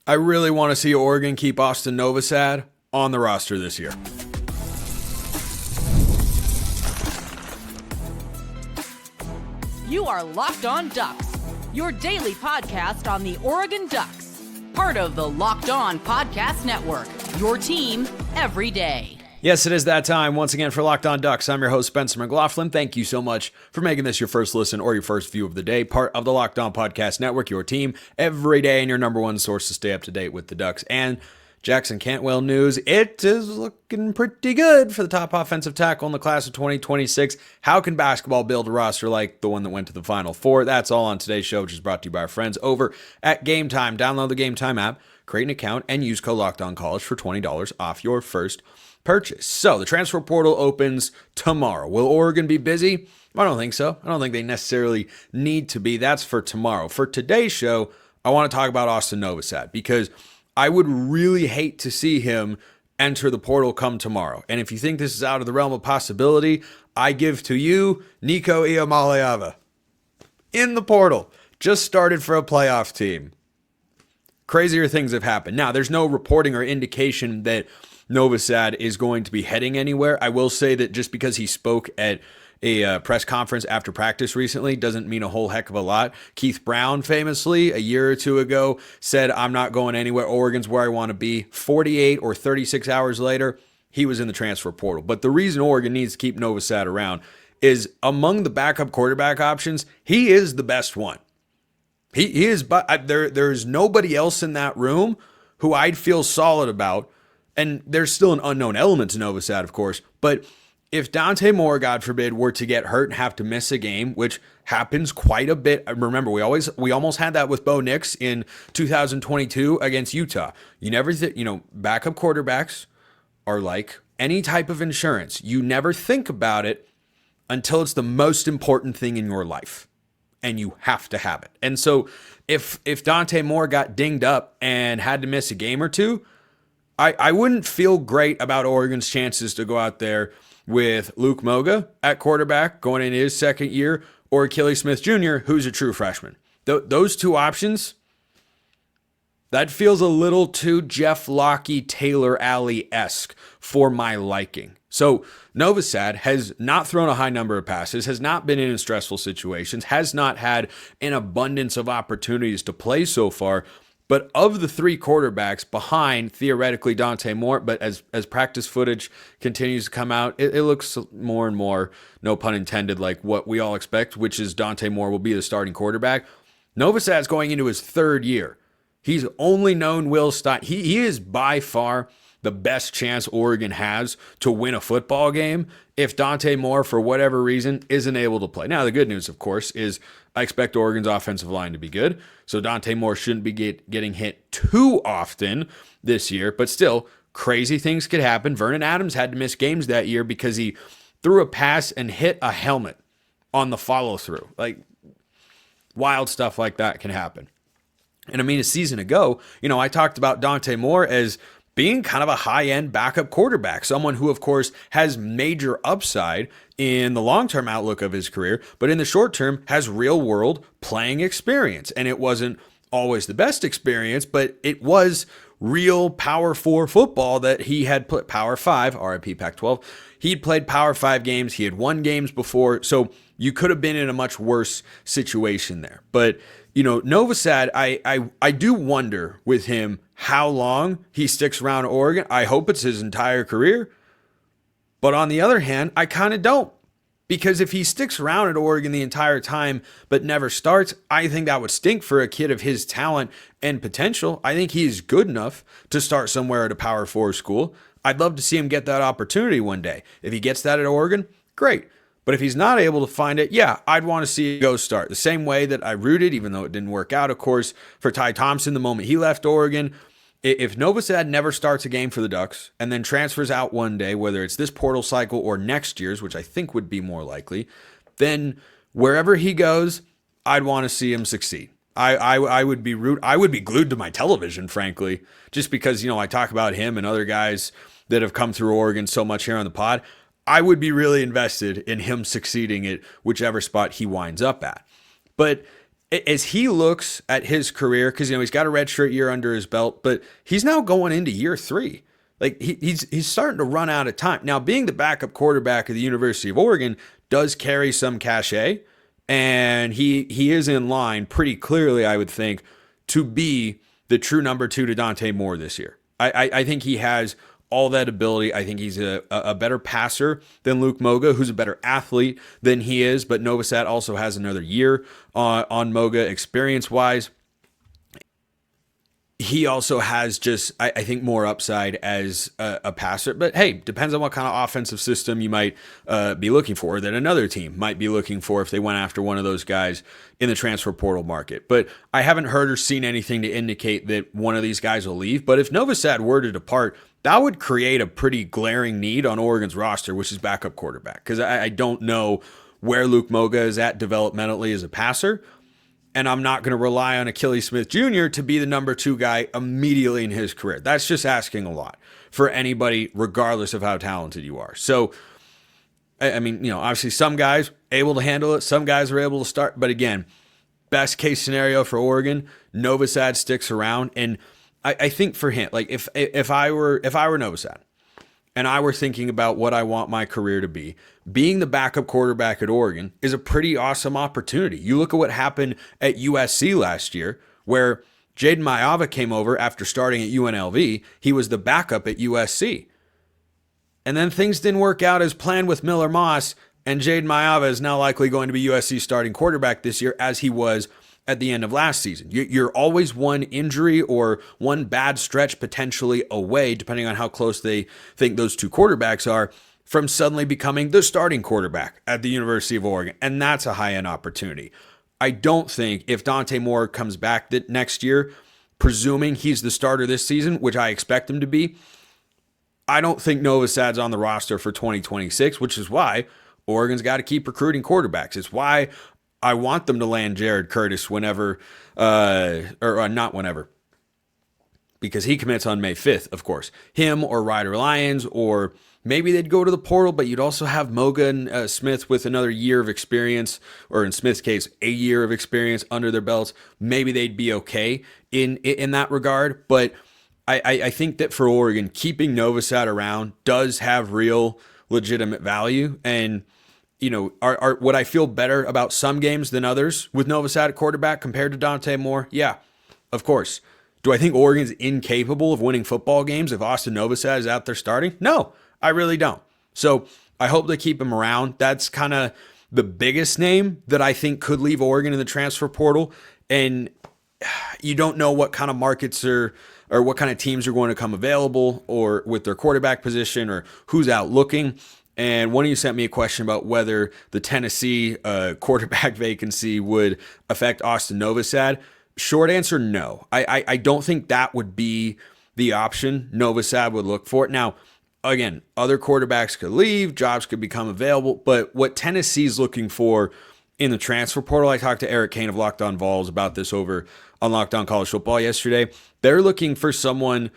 I really want to see Oregon keep Austin Novosad on the roster this year. You are Locked On Ducks, your daily podcast on the Oregon Ducks, part of the Locked On Podcast Network, your team every day. Yes, it is that time once again for Locked On Ducks. I'm your host, Spencer McLaughlin. Thank you so much for making this your first listen or your first view of the day, part of the Locked On Podcast Network, your team every day and your number one source to stay up to date with the Ducks and Jackson Cantwell news. It is looking pretty good for the top offensive tackle in the class of 2026. How can basketball build a roster like the one that went to the Final Four? That's all on today's show, which is brought to you by our friends over at Game Time. Download the Game Time app, create an account, and use code LOCKEDONCollege for $20 off your first purchase. So the transfer portal opens tomorrow. Will Oregon be busy? I don't think so. I don't think they necessarily need to be. That's for tomorrow. For today's show, I want to talk about Austin Novosad because I would really hate to see him enter the portal come tomorrow. And if you think this is out of the realm of possibility, I give to you Nico Iamaleava in the portal. Just started for a playoff team. Crazier things have happened. Now, there's no reporting or indication that Novosad is going to be heading anywhere. I will say that just because he spoke at a press conference after practice recently doesn't mean a whole heck of a lot. Keith Brown famously a year or two ago said, "I'm not going anywhere. Oregon's where I want to be." 48 or 36 hours later, he was in the transfer portal. But the reason Oregon needs to keep Novosad around is among the backup quarterback options, he is the best one. He is, but there's nobody else in that room who I'd feel solid about. And there's still an unknown element to Novosad, of course. But if Dante Moore, God forbid, were to get hurt and have to miss a game, which happens quite a bit. Remember, we almost had that with Bo Nix in 2022 against Utah. You never backup quarterbacks are like any type of insurance. You never think about it until it's the most important thing in your life. And you have to have it. And so if Dante Moore got dinged up and had to miss a game or two, I wouldn't feel great about Oregon's chances to go out there with Luke Moga at quarterback going into his second year or Achilles Smith Jr., who's a true freshman. Those two options, that feels a little too Jeff Locke, Taylor Alley-esque for my liking. So Novosad has not thrown a high number of passes, has not been in stressful situations, has not had an abundance of opportunities to play so far. But of the three quarterbacks behind, theoretically, Dante Moore, but as practice footage continues to come out, it looks more and more, no pun intended, like what we all expect, which is Dante Moore will be the starting quarterback. Novosad's going into his third year. He's only known Will Stein. He is by far the best chance Oregon has to win a football game if Dante Moore, for whatever reason, isn't able to play. Now, the good news, of course, is I expect Oregon's offensive line to be good, so Dante Moore shouldn't be getting hit too often this year, but still, crazy things could happen. Vernon Adams had to miss games that year because he threw a pass and hit a helmet on the follow-through. Like, wild stuff like that can happen. And I mean, a season ago, I talked about Dante Moore as being kind of a high-end backup quarterback, someone who, of course, has major upside in the long-term outlook of his career, but in the short term has real-world playing experience. And it wasn't always the best experience, but it was real Power 4 football that he had put Power 5, RIP Pac-12. He'd played Power 5 games. He had won games before, so you could have been in a much worse situation there. But Novosad, I do wonder with him how long he sticks around Oregon. I hope it's his entire career. But on the other hand, I kind of don't. Because if he sticks around at Oregon the entire time but never starts, I think that would stink for a kid of his talent and potential. I think he's good enough to start somewhere at a Power 4 school. I'd love to see him get that opportunity one day. If he gets that at Oregon, great. But if he's not able to find it, yeah, I'd want to see him go start. The same way that I rooted, even though it didn't work out, of course, for Ty Thompson the moment he left Oregon. If Novosad never starts a game for the Ducks and then transfers out one day, whether it's this portal cycle or next year's, which I think would be more likely, then wherever he goes, I'd want to see him succeed. I would be glued to my television, frankly, just because, I talk about him and other guys that have come through Oregon so much here on the pod. I would be really invested in him succeeding at whichever spot he winds up at. But as he looks at his career, because he's got a redshirt year under his belt, but he's now going into year 3. Like he's starting to run out of time. Now, being the backup quarterback of the University of Oregon does carry some cachet, and he is in line pretty clearly, I would think, to be the true number 2 to Dante Moore this year. I think he has all that ability. I think he's a better passer than Luke Moga, who's a better athlete than he is, but Novosad also has another year on Moga experience-wise. He also has just, I think, more upside as a passer. But hey, depends on what kind of offensive system you might be looking for, that another team might be looking for if they went after one of those guys in the transfer portal market. But I haven't heard or seen anything to indicate that one of these guys will leave. But if Novosad were to depart, that would create a pretty glaring need on Oregon's roster, which is backup quarterback. Because I don't know where Luke Moga is at developmentally as a passer. And I'm not going to rely on Achilles Smith Jr. to be the number 2 guy immediately in his career. That's just asking a lot for anybody, regardless of how talented you are. So, I mean, obviously some guys able to handle it. Some guys are able to start. But again, best case scenario for Oregon, Novosad sticks around. And I think for him, like if I were Novosad, and I were thinking about what I want my career to be, being the backup quarterback at Oregon is a pretty awesome opportunity. You look at what happened at USC last year, where Jaden Mayava came over after starting at UNLV. He was the backup at USC. And then things didn't work out as planned with Miller Moss, and Jaden Mayava is now likely going to be USC's starting quarterback this year, as he was at the end of last season. You're always one injury or one bad stretch potentially away, depending on how close they think those 2 quarterbacks are, from suddenly becoming the starting quarterback at the University of Oregon. And that's a high-end opportunity. I don't think if Dante Moore comes back next year, presuming he's the starter this season, which I expect him to be, I don't think Novosad's on the roster for 2026, which is why Oregon's got to keep recruiting quarterbacks. It's why I want them to land Jared Curtis whenever, or not whenever, because he commits on May 5th, of course. Him or Ryder Lyons, or maybe they'd go to the portal, but you'd also have Moga and Smith with another year of experience, or in Smith's case, a year of experience under their belts. Maybe they'd be okay in that regard. But I think that for Oregon, keeping Novosad around does have real legitimate value. And would I feel better about some games than others with Novosad at quarterback compared to Dante Moore? Yeah, of course. Do I think Oregon's incapable of winning football games if Austin Novosad is out there starting? No, I really don't. So I hope they keep him around. That's kind of the biggest name that I think could leave Oregon in the transfer portal. And you don't know what kind of markets or what kind of teams are going to come available or with their quarterback position or who's out looking. And one of you sent me a question about whether the Tennessee quarterback vacancy would affect Austin Novosad. Short answer, no. I don't think that would be the option Novosad would look for. Now, again, other quarterbacks could leave, jobs could become available, but what Tennessee's looking for in the transfer portal, I talked to Eric Kane of Locked On Vols about this over on Locked On College Football yesterday. They're looking for someone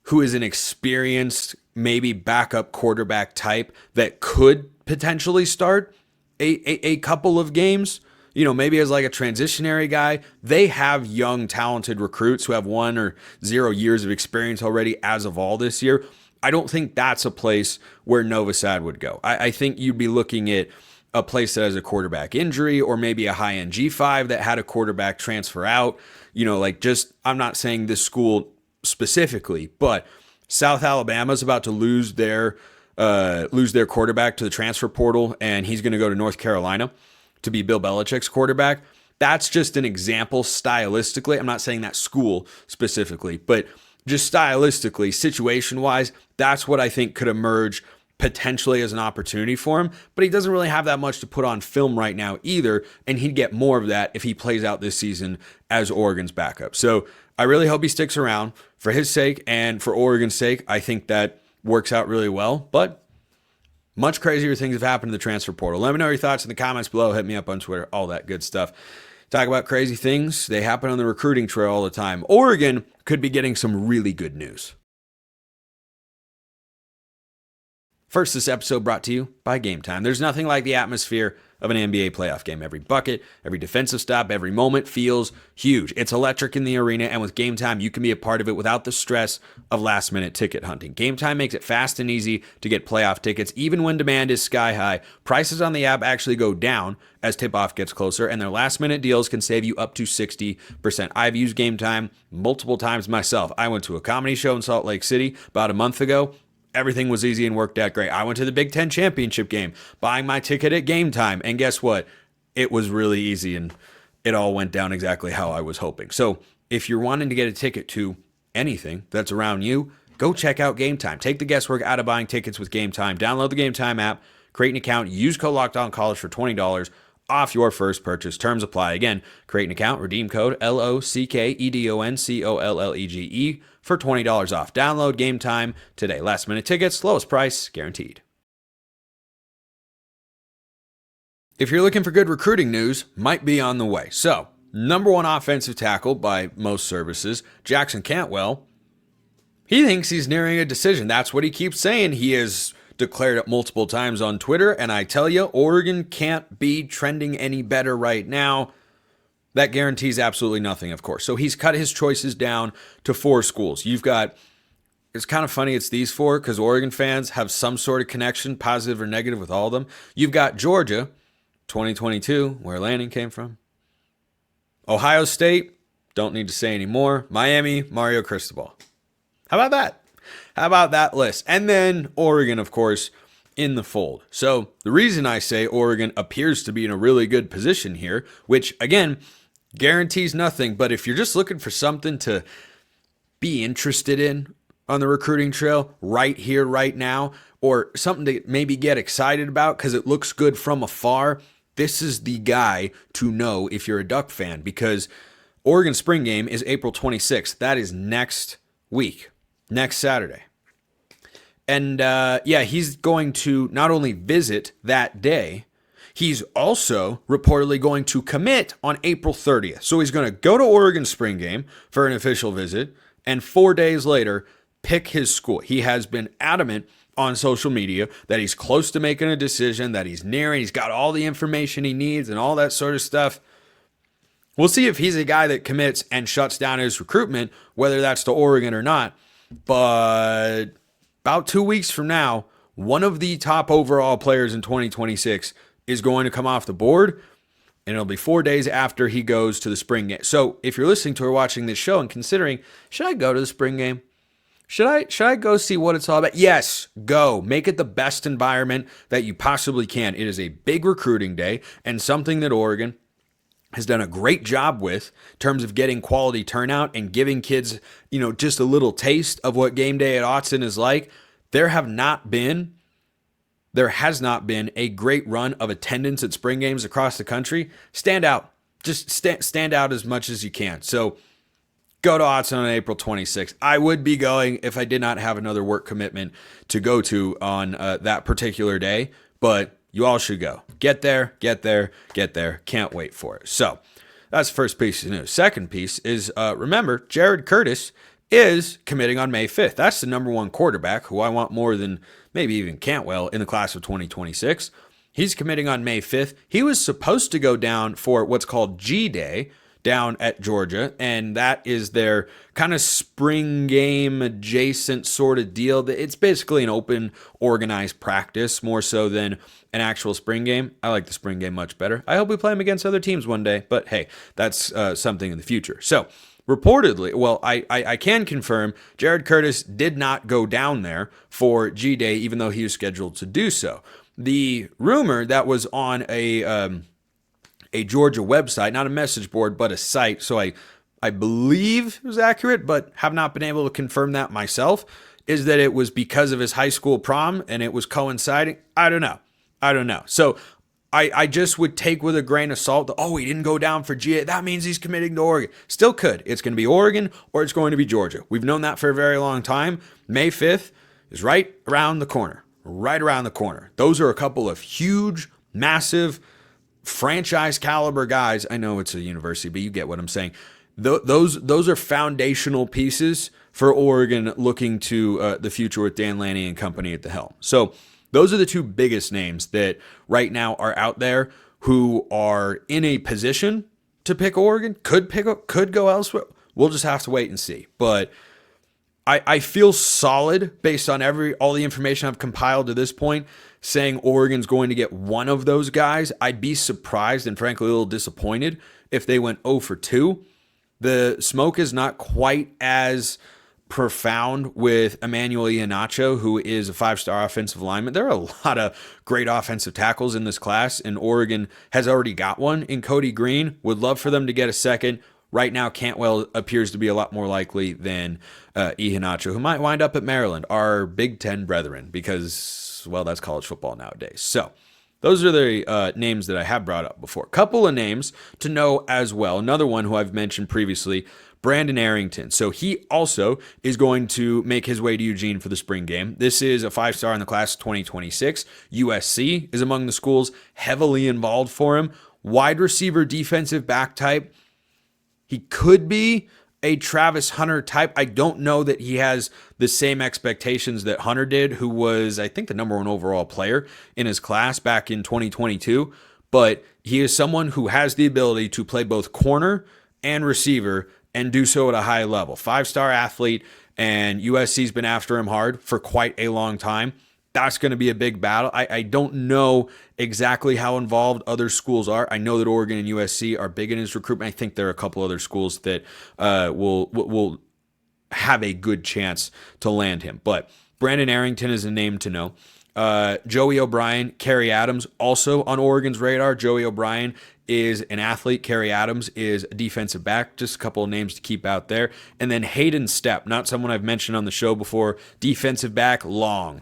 who is an experienced, maybe backup quarterback type that could potentially start a couple of games, maybe as like a transitionary guy. They have young, talented recruits who have 1 or 0 years of experience already as of all this year. I don't think that's a place where Novosad would go. I think you'd be looking at a place that has a quarterback injury, or maybe a high-end G5 that had a quarterback transfer out. I'm not saying this school specifically, but South Alabama's about to lose their quarterback to the transfer portal, and he's going to go to North Carolina to be Bill Belichick's quarterback. That's just an example stylistically. I'm not saying that school specifically, but just stylistically, situation-wise, that's what I think could emerge potentially as an opportunity for him. But he doesn't really have that much to put on film right now either, and he'd get more of that if he plays out this season as Oregon's backup. So I really hope he sticks around for his sake and for Oregon's sake. I think that works out really well, but much crazier things have happened in the transfer portal. Let me know your thoughts in the comments below. Hit me up on Twitter, all that good stuff. Talk about crazy things. They happen on the recruiting trail all the time. Oregon could be getting some really good news. First, this episode brought to you by Game Time. There's nothing like the atmosphere of an NBA playoff game. Every bucket, every defensive stop, every moment feels huge. It's electric in the arena, and with Game Time, you can be a part of it without the stress of last-minute ticket hunting. Game Time makes it fast and easy to get playoff tickets, even when demand is sky high. Prices on the app actually go down as tip-off gets closer, and their last-minute deals can save you up to 60%. I've used Game Time multiple times myself. I went to a comedy show in Salt Lake City about a month ago. Everything was easy and worked out great. I went to the Big Ten championship game, buying my ticket at Game Time, and guess what? It was really easy, and it all went down exactly how I was hoping. So if you're wanting to get a ticket to anything that's around you, go check out Game Time. Take the guesswork out of buying tickets with Game Time. Download the Game Time app, create an account, use code LOCKEDONCollege for $20 off your first purchase. Terms apply. Again, create an account, redeem code LOCKEDONCOLLEGE for $20 off. Download Game Time today. Last minute tickets, lowest price guaranteed. If you're looking for good recruiting news, might be on the way. So, number one offensive tackle by most services, Jackson Cantwell, he thinks he's nearing a decision. That's what he keeps saying. He has declared it multiple times on Twitter, and I tell you, Oregon can't be trending any better right now. That guarantees absolutely nothing, of course. So he's cut his choices down to 4 schools. You've got, it's kind of funny it's these 4 because Oregon fans have some sort of connection, positive or negative, with all of them. You've got Georgia, 2022, where Lanning came from. Ohio State, don't need to say anymore. Miami, Mario Cristobal. How about that? How about that list? And then Oregon, of course, in the fold. So the reason I say Oregon appears to be in a really good position here, which, again, guarantees nothing, but if you're just looking for something to be interested in on the recruiting trail right here, right now, or something to maybe get excited about because it looks good from afar, this is the guy to know if you're a Duck fan, because Oregon spring game is April 26th. That is next week, next Saturday. And he's going to not only visit that day, he's also reportedly going to commit on April 30th. So he's going to go to Oregon spring game for an official visit, and 4 days later, pick his school. He has been adamant on social media that he's close to making a decision, that he's nearing, he's got all the information he needs and all that sort of stuff. We'll see if he's a guy that commits and shuts down his recruitment, whether that's to Oregon or not. But about 2 weeks from now, one of the top overall players in 2026 is going to come off the board, and it'll be 4 days after he goes to the spring game. So if you're listening to or watching this show and considering, should I go to the spring game? Should I go see what it's all about? Yes, go. Make it the best environment that you possibly can. It is a big recruiting day and something that Oregon has done a great job with in terms of getting quality turnout and giving kids, just a little taste of what game day at Austin is like. There has not been a great run of attendance at spring games across the country. Stand out. Just stand out as much as you can. So go to Austin on April 26th. I would be going if I did not have another work commitment to go to on that particular day, but you all should go. Get there. Can't wait for it. So that's the first piece of news. Second piece is, remember, Jared Curtis is committing on May 5th. That's the number one quarterback who I want more than maybe even Cantwell in the class of 2026. He's committing on May 5th. He was supposed to go down for what's called G Day down at Georgia, and that is their kind of spring game adjacent sort of deal. It's basically an open, organized practice more so than an actual spring game. I like the spring game much better. I hope we play them against other teams one day, but hey, that's something in the future. So reportedly, I can confirm Jared Curtis did not go down there for G Day, even though he was scheduled to do so. The rumor that was on a Georgia website, not a message board, but a site, so I believe it was accurate, but have not been able to confirm that myself, is that it was because of his high school prom and it was coinciding. I don't know. So I just would take with a grain of salt that, he didn't go down for GA. That means he's committing to Oregon. Still could. It's going to be Oregon or it's going to be Georgia. We've known that for a very long time. May 5th is right around the corner. Those are a couple of huge, massive, franchise caliber guys. I know it's a university, but you get what I'm saying. Those are foundational pieces for Oregon looking to the future with Dan Lanning and company at the helm. So those are the two biggest names that right now are out there who are in a position to pick Oregon, could go elsewhere. We'll just have to wait and see. But I feel solid based on all the information I've compiled to this point, saying Oregon's going to get one of those guys. I'd be surprised and frankly a little disappointed if they went 0 for 2. The smoke is not quite as profound with Emmanuel Iheanacho, who is a 5-star offensive lineman. There are a lot of great offensive tackles in this class, and Oregon has already got one in Cody Green. Would love for them to get a second. Right now, Cantwell appears to be a lot more likely than Iheanacho, who might wind up at Maryland, our Big Ten brethren, because, well, that's college football nowadays. So those are the names that I have brought up before. Couple of names to know as well. Another one who I've mentioned previously, Brandon Arrington. So he also is going to make his way to Eugene for the spring game. This is a 5-star in the class of 2026. USC is among the schools heavily involved for him. Wide receiver, defensive back type. He could be a Travis Hunter type. I don't know that he has the same expectations that Hunter did, who was, I think, the number 1 overall player in his class back in 2022. But he is someone who has the ability to play both corner and receiver and do so at a high level. 5-star athlete, and USC's been after him hard for quite a long time. That's going to be a big battle. I don't know exactly how involved other schools are. I know that Oregon and USC are big in his recruitment. I think there are a couple other schools that will have a good chance to land him. But Brandon Arrington is a name to know. Joey O'Brien, Kerry Adams, also on Oregon's radar. Joey O'Brien is an athlete. Kerry Adams is a defensive back. Just a couple of names to keep out there. And then Hayden Stepp, not someone I've mentioned on the show before. Defensive back, long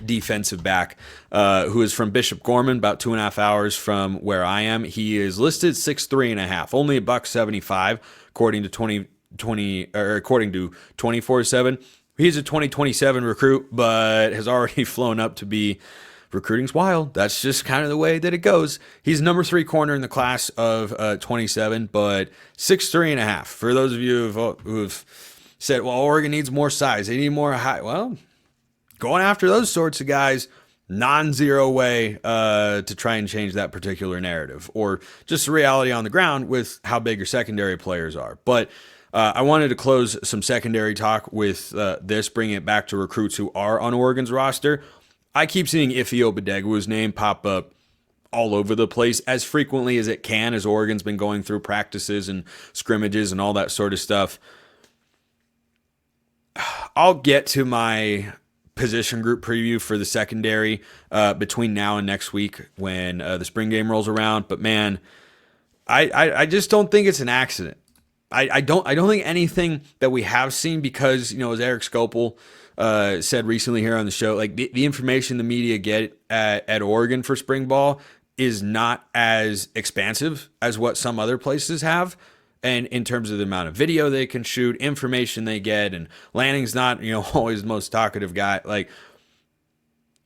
defensive back, who is from Bishop Gorman, about 2.5 hours from where I am. He is listed 6'3.5", only a $175 according to 24/7. He's a 2027 recruit, but has already flown up to be. Recruiting's wild. That's just kind of the way that it goes. He's number 3 corner in the class of 27, but 6'3.5". For those of you who've said, well, Oregon needs more size, they need more height. Well, going after those sorts of guys, non-zero way to try and change that particular narrative, or just the reality on the ground with how big your secondary players are. But I wanted to close some secondary talk with this, bringing it back to recruits who are on Oregon's roster. I keep seeing Ife Obadegu's name pop up all over the place as frequently as it can, as Oregon's been going through practices and scrimmages and all that sort of stuff. I'll get to my position group preview for the secondary between now and next week when the spring game rolls around. But man, I just don't think it's an accident. I don't think anything that we have seen, because, as Eric Scopel said recently here on the show, like the information the media get at Oregon for spring ball is not as expansive as what some other places have. And in terms of the amount of video they can shoot, information they get, and Lanning's not, always the most talkative guy. Like,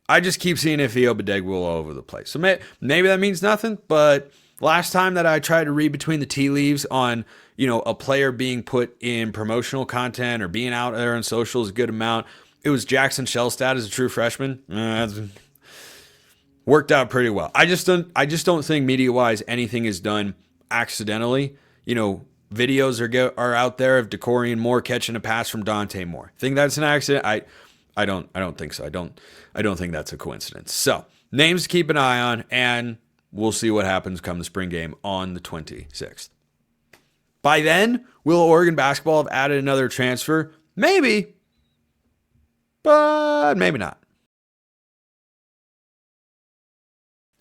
I just keep seeing Ife Obadegu all over the place. So maybe that means nothing, but last time that I tried to read between the tea leaves on, a player being put in promotional content or being out there on socials a good amount, it was Jackson Shellstad as a true freshman. Worked out pretty well. I just don't think media-wise anything is done accidentally. Videos are out there of Decorian Moore catching a pass from Dante Moore. Think that's an accident? I don't think so. I don't think that's a coincidence. So, names to keep an eye on, and we'll see what happens come the spring game on the 26th. By then, will Oregon basketball have added another transfer? Maybe, but maybe not.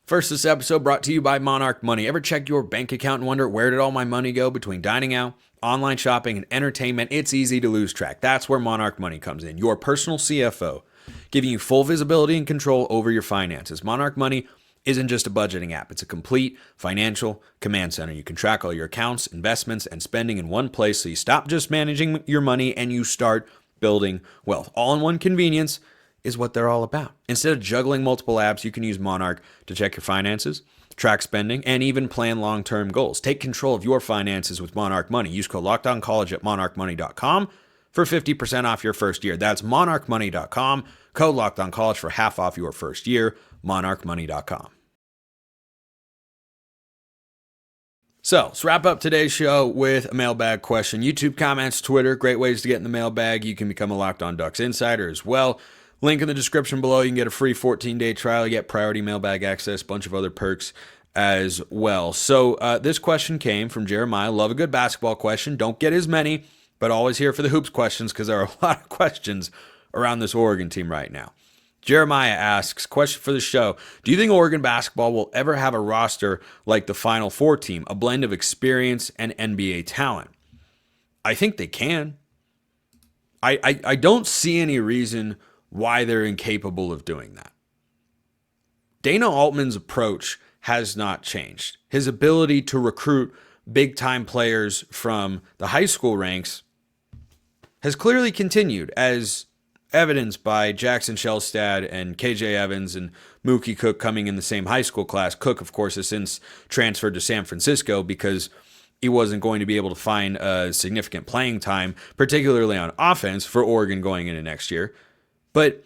First, this episode brought to you by Monarch Money. Ever check your bank account and wonder, where did all my money go between dining out, online shopping, and entertainment? It's easy to lose track. That's where Monarch Money comes in, your personal CFO, giving you full visibility and control over your finances. Monarch Money isn't just a budgeting app. It's a complete financial command center. You can track all your accounts, investments, and spending in one place, so you stop just managing your money and you start building wealth. All-in-one convenience is what they're all about. Instead of juggling multiple apps, you can use Monarch to check your finances, track spending, and even plan long-term goals. Take control of your finances with Monarch Money. Use code LOCKEDONCollege at monarchmoney.com for 50% off your first year. That's monarchmoney.com, code LOCKEDONCollege for half off your first year, monarchmoney.com. So let's wrap up today's show with a mailbag question. YouTube comments, Twitter, great ways to get in the mailbag. You can become a Locked On Ducks insider as well. Link in the description below. You can get a free 14-day trial. You get priority mailbag access, a bunch of other perks as well. So this question came from Jeremiah. Love a good basketball question. Don't get as many, but always here for the hoops questions because there are a lot of questions around this Oregon team right now. Jeremiah asks, question for the show, do you think Oregon basketball will ever have a roster like the Final Four team, a blend of experience and NBA talent? I think they can. I don't see any reason why they're incapable of doing that. Dana Altman's approach has not changed. His ability to recruit big-time players from the high school ranks has clearly continued, as evidenced by Jackson Shellstad and KJ Evans and Mookie Cook coming in the same high school class. Cook, of course, has since transferred to San Francisco because he wasn't going to be able to find significant playing time, particularly on offense, for Oregon going into next year. But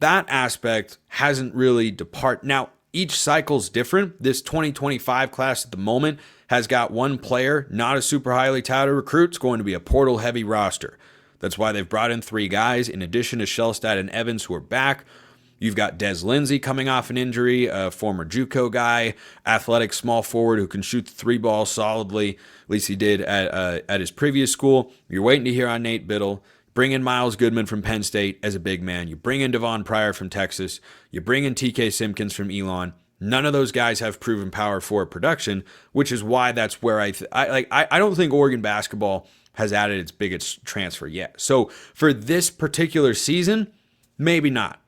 that aspect hasn't really departed. Now, each cycle's different. This 2025 class at the moment has got one player, not a super highly touted recruit. It's going to be a portal-heavy roster. That's why they've brought in 3 guys, in addition to Shellstad and Evans, who are back. You've got Des Lindsey coming off an injury, a former JUCO guy, athletic small forward who can shoot the 3-ball solidly. At least he did at his previous school. You're waiting to hear on Nate Biddle. Bring in Miles Goodman from Penn State as a big man. You bring in Devon Pryor from Texas. You bring in TK Simpkins from Elon. None of those guys have proven power forward production, which is why that's where I don't think Oregon basketball has added its biggest transfer yet. So for this particular season, maybe not.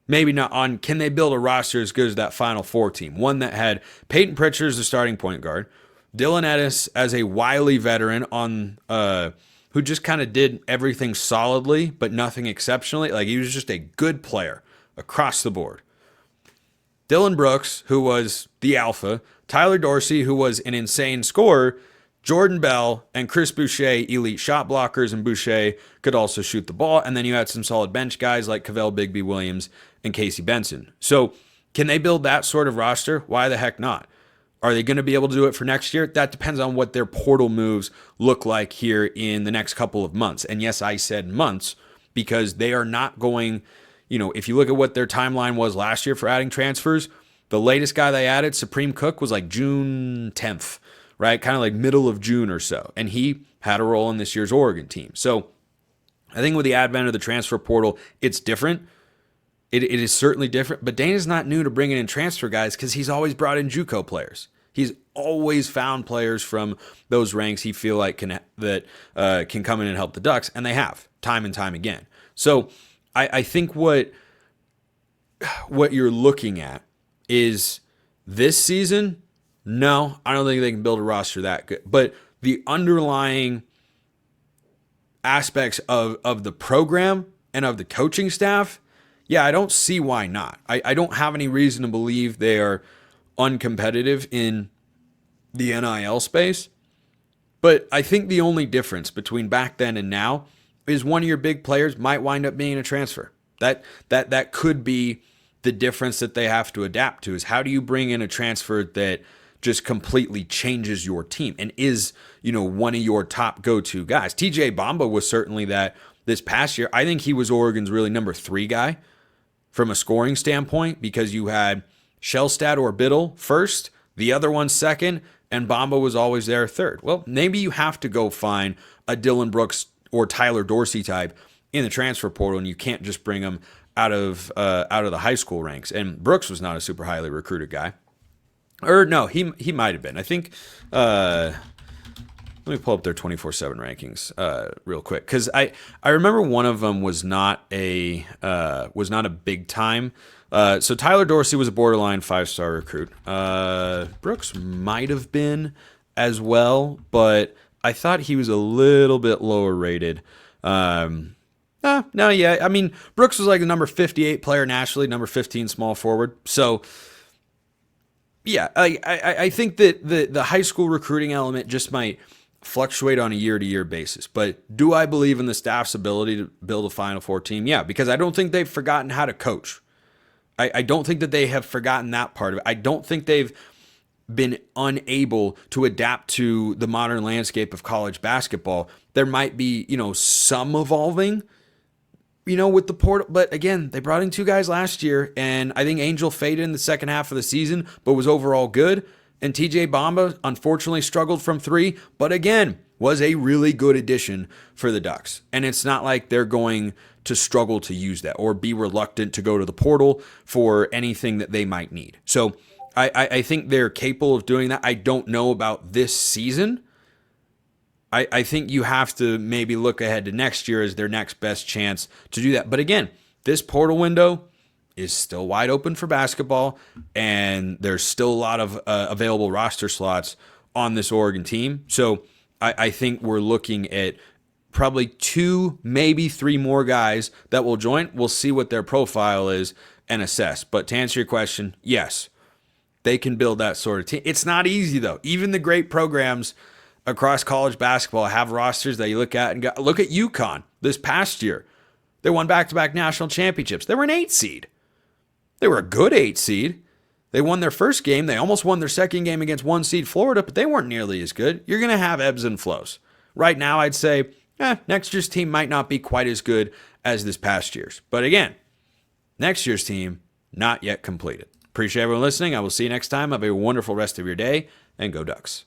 Maybe not on, can they build a roster as good as that Final Four team? One that had Peyton Pritchard as the starting point guard, Dylan Edis as a wily veteran on who just kind of did everything solidly, but nothing exceptionally. Like, he was just a good player across the board. Dylan Brooks, who was the alpha, Tyler Dorsey, who was an insane scorer, Jordan Bell, and Chris Boucher, elite shot blockers, and Boucher could also shoot the ball. And then you had some solid bench guys like Cavell Bigby Williams and Casey Benson. So can they build that sort of roster? Why the heck not? Are they going to be able to do it for next year? That depends on what their portal moves look like here in the next couple of months. And yes, I said months because they are not going, if you look at what their timeline was last year for adding transfers, the latest guy they added, Supreme Cook, was like June 10th, right? Kind of like middle of June or so. And he had a role in this year's Oregon team. So I think with the advent of the transfer portal, it's different. It is certainly different, but Dana's not new to bringing in transfer guys because he's always brought in JUCO players. He's always found players from those ranks he feel like can come in and help the Ducks, and they have time and time again. So I think what you're looking at is this season. No, I don't think they can build a roster that good, but the underlying aspects of the program and of the coaching staff, yeah, I don't see why not. I don't have any reason to believe they are uncompetitive in the NIL space. But I think the only difference between back then and now is one of your big players might wind up being a transfer. That could be the difference that they have to adapt to, is how do you bring in a transfer that just completely changes your team and is, one of your top go-to guys. TJ Bamba was certainly that this past year. I think he was Oregon's really number 3 guy from a scoring standpoint, because you had Shellstad or Biddle first, the other one second, and Bamba was always there third. Well, maybe you have to go find a Dylan Brooks or Tyler Dorsey type in the transfer portal, and you can't just bring them out of the high school ranks. And Brooks was not a super highly recruited guy. Or no, he might have been. I think, let me pull up their 24/7 rankings real quick, because I remember one of them was not a big time. So Tyler Dorsey was a borderline 5-star recruit. Brooks might have been as well, but I thought he was a little bit lower rated. Brooks was like the number 58 player nationally, number 15 small forward. So yeah, I think that the high school recruiting element just might fluctuate on a year-to-year basis. But do I believe in the staff's ability to build a Final Four team? Yeah, because I don't think they've forgotten how to coach. I don't think that they have forgotten that part of it. I don't think they've been unable to adapt to the modern landscape of college basketball. There might be, some evolving, with the portal. But again, they brought in 2 guys last year, and I think Angel faded in the second half of the season, but was overall good. And TJ Bamba, unfortunately, struggled from 3, but again, was a really good addition for the Ducks. And it's not like they're going to struggle to use that or be reluctant to go to the portal for anything that they might need. So I think they're capable of doing that. I don't know about this season. I think you have to maybe look ahead to next year as their next best chance to do that. But again, this portal window is still wide open for basketball, and there's still a lot of available roster slots on this Oregon team. So I think we're looking at probably 2, maybe 3 more guys that will join. We'll see what their profile is and assess. But to answer your question, yes, they can build that sort of team. It's not easy, though. Even the great programs across college basketball have rosters that you look at and go, look at UConn this past year. They won back-to-back national championships. They were an 8 seed. They were a good 8 seed. They won their first game. They almost won their second game against 1 seed Florida, but they weren't nearly as good. You're going to have ebbs and flows. Right now, I'd say next year's team might not be quite as good as this past year's. But again, next year's team, not yet completed. Appreciate everyone listening. I will see you next time. Have a wonderful rest of your day, and go Ducks.